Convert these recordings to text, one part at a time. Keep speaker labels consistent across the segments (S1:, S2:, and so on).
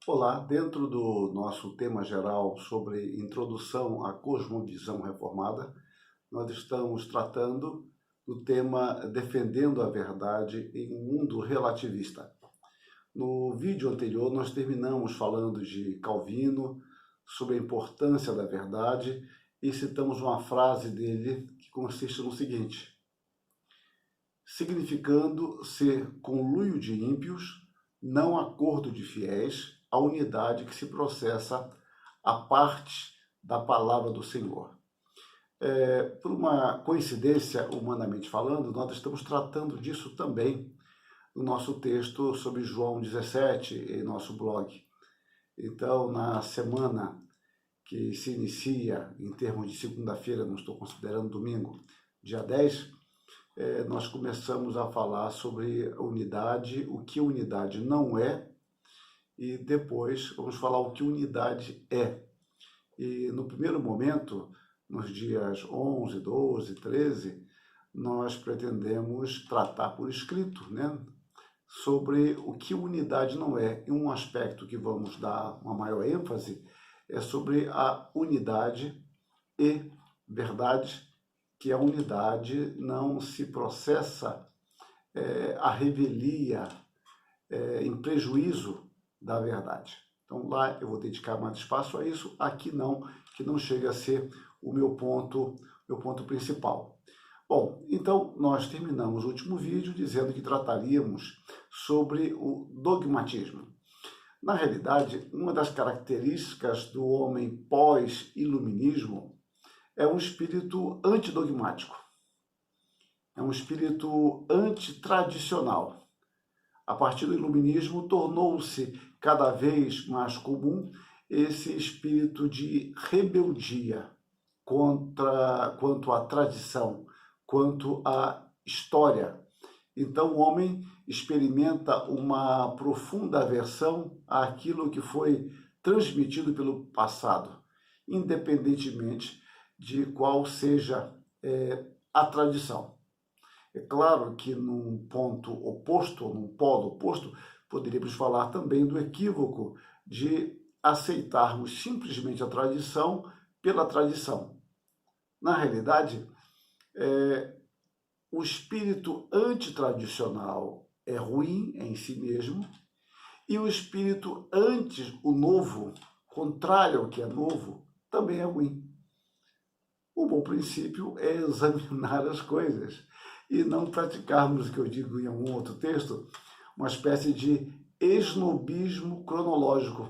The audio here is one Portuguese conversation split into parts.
S1: Olá, dentro do nosso tema geral sobre introdução à cosmovisão reformada, nós estamos tratando do tema defendendo a verdade em um mundo relativista. No vídeo anterior, nós terminamos falando de Calvino, sobre a importância da verdade e citamos uma frase dele que consiste no seguinte: significando ser conluio de ímpios, não acordo de fiéis, a unidade que se processa a parte da palavra do Senhor. Por uma coincidência, humanamente falando, nós estamos tratando disso também no nosso texto sobre João 17, em nosso blog. Então, na semana que se inicia, em termos de segunda-feira, não estou considerando domingo, dia 10, nós começamos a falar sobre a unidade, o que unidade não é, e depois vamos falar o que unidade é. E no primeiro momento, nos dias 11, 12, 13, nós pretendemos tratar por escrito, né, sobre o que unidade não é. E um aspecto que vamos dar uma maior ênfase é sobre a unidade e verdade, que a unidade não se processa a revelia em prejuízo da verdade. Então lá eu vou dedicar mais espaço a isso, aqui não, que não chega a ser o meu ponto principal. Bom, então nós terminamos o último vídeo dizendo que trataríamos sobre o dogmatismo. Na realidade, uma das características do homem pós-iluminismo é um espírito antidogmático, é um espírito antitradicional. A partir do iluminismo, tornou-se cada vez mais comum esse espírito de rebeldia quanto à tradição, quanto à história. Então, o homem experimenta uma profunda aversão àquilo que foi transmitido pelo passado, independentemente de qual seja a tradição. É claro que num ponto oposto, num polo oposto, poderíamos falar também do equívoco de aceitarmos simplesmente a tradição pela tradição. Na realidade, o espírito antitradicional é ruim em si mesmo, e o espírito anti o novo, contrário ao que é novo, também é ruim. O bom princípio é examinar as coisas e não praticarmos, o que eu digo em algum outro texto, uma espécie de esnobismo cronológico,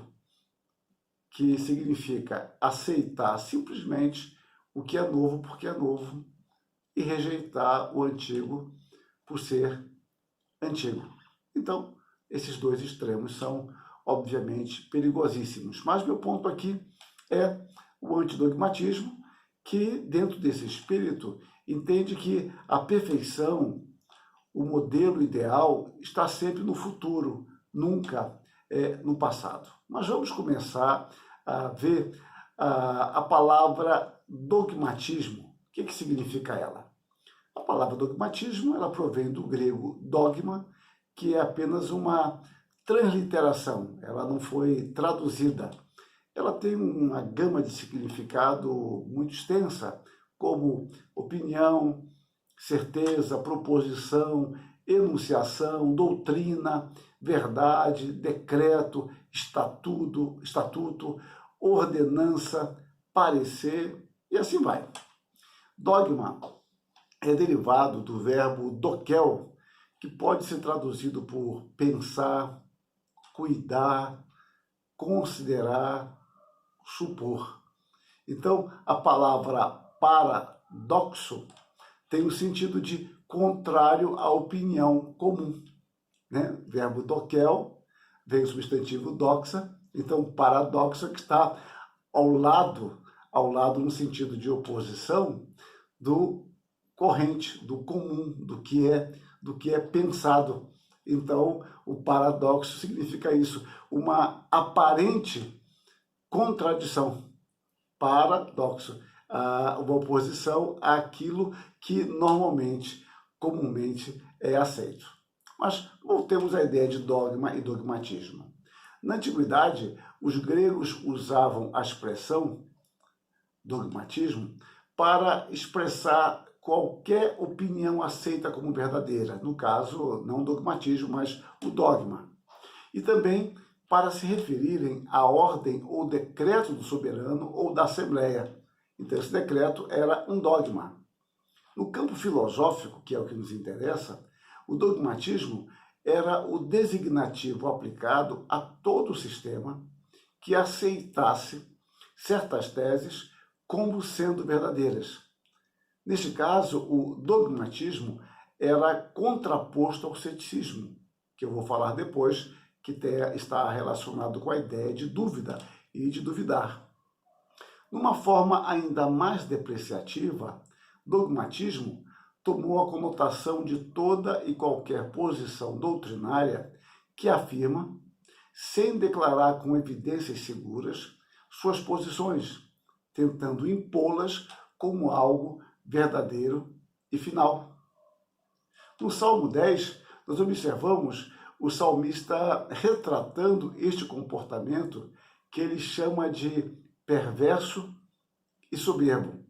S1: que significa aceitar simplesmente o que é novo porque é novo e rejeitar o antigo por ser antigo. Então, esses dois extremos são, obviamente, perigosíssimos. Mas meu ponto aqui é o antidogmatismo, que, dentro desse espírito, entende que a perfeição, o modelo ideal, está sempre no futuro, nunca no passado. Mas vamos começar a ver a palavra dogmatismo. O que significa ela? A palavra dogmatismo, ela provém do grego dogma, que é apenas uma transliteração, ela não foi traduzida. Ela tem uma gama de significado muito extensa, como opinião, certeza, proposição, enunciação, doutrina, verdade, decreto, estatuto, ordenança, parecer, e assim vai. Dogma é derivado do verbo dokel, que pode ser traduzido por pensar, cuidar, considerar, supor. Então, a palavra paradoxo tem o sentido de contrário à opinião comum, né? Verbo dokel, vem o substantivo doxa, então paradoxo que está ao lado no sentido de oposição do corrente, do comum, do que é pensado. Então, o paradoxo significa isso, uma aparente contradição, paradoxo, uma oposição àquilo que normalmente, comumente é aceito. Mas voltemos à ideia de dogma e dogmatismo. Na antiguidade, os gregos usavam a expressão dogmatismo para expressar qualquer opinião aceita como verdadeira. No caso, não dogmatismo, mas o dogma. E também para se referirem à ordem ou decreto do soberano ou da assembleia. Então, esse decreto era um dogma. No campo filosófico, que é o que nos interessa, o dogmatismo era o designativo aplicado a todo o sistema que aceitasse certas teses como sendo verdadeiras. Neste caso, o dogmatismo era contraposto ao ceticismo, que eu vou falar depois, que está relacionado com a ideia de dúvida e de duvidar. Numa forma ainda mais depreciativa, dogmatismo tomou a conotação de toda e qualquer posição doutrinária que afirma, sem declarar com evidências seguras, suas posições, tentando impô-las como algo verdadeiro e final. No Salmo 10, nós observamos o salmista retratando este comportamento que ele chama de perverso e soberbo.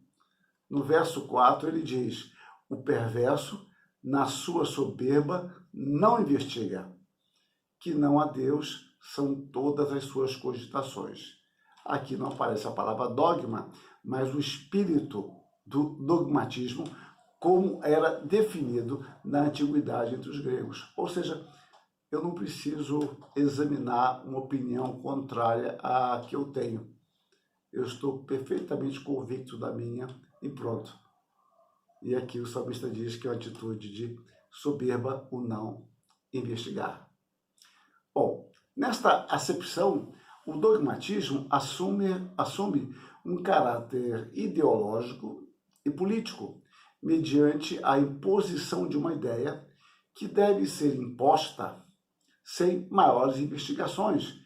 S1: No verso 4 ele diz: o perverso, na sua soberba, não investiga, que não há Deus são todas as suas cogitações. Aqui não aparece a palavra dogma, mas o espírito do dogmatismo, como era definido na antiguidade entre os gregos. Ou seja, eu não preciso examinar uma opinião contrária à que eu tenho. Eu estou perfeitamente convicto da minha e pronto. E aqui o salmista diz que é uma atitude de soberba o não investigar. Bom, nesta acepção, o dogmatismo assume um caráter ideológico e político, mediante a imposição de uma ideia que deve ser imposta sem maiores investigações.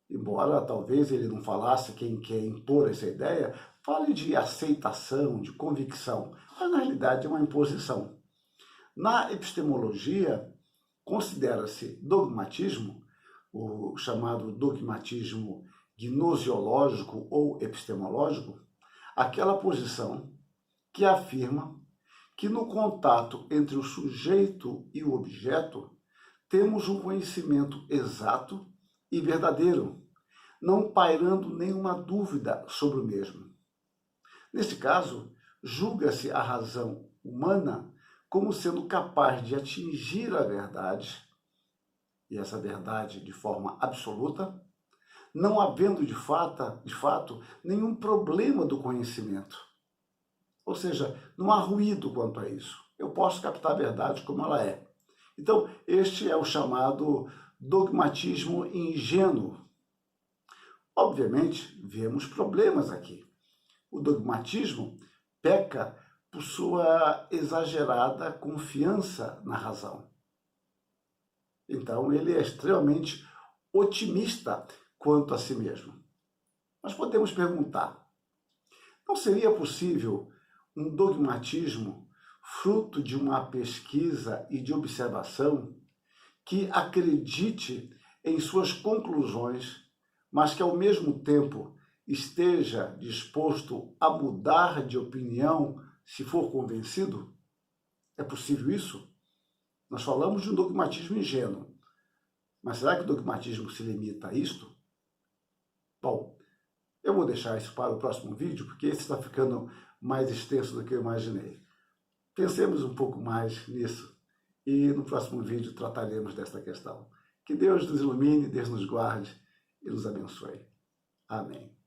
S1: Embora talvez ele não falasse quem quer impor essa ideia, fale de aceitação, de convicção, mas na realidade é uma imposição. Na epistemologia, considera-se dogmatismo, o chamado dogmatismo gnosiológico ou epistemológico, aquela posição que afirma que no contato entre o sujeito e o objeto temos um conhecimento exato e verdadeiro, não pairando nenhuma dúvida sobre o mesmo. Neste caso, julga-se a razão humana como sendo capaz de atingir a verdade, e essa verdade de forma absoluta, não havendo de fato nenhum problema do conhecimento. Ou seja, não há ruído quanto a isso. Eu posso captar a verdade como ela é. Então, este é o chamado dogmatismo ingênuo. Obviamente, vemos problemas aqui. O dogmatismo peca por sua exagerada confiança na razão. Então, ele é extremamente otimista quanto a si mesmo. Nós podemos perguntar, não seria possível um dogmatismo fruto de uma pesquisa e de observação que acredite em suas conclusões, mas que ao mesmo tempo esteja disposto a mudar de opinião se for convencido? É possível isso? Nós falamos de um dogmatismo ingênuo, mas será que o dogmatismo se limita a isto? Bom, eu vou deixar isso para o próximo vídeo, porque esse está ficando mais extenso do que eu imaginei. Pensemos um pouco mais nisso e no próximo vídeo trataremos desta questão. Que Deus nos ilumine, Deus nos guarde e nos abençoe. Amém.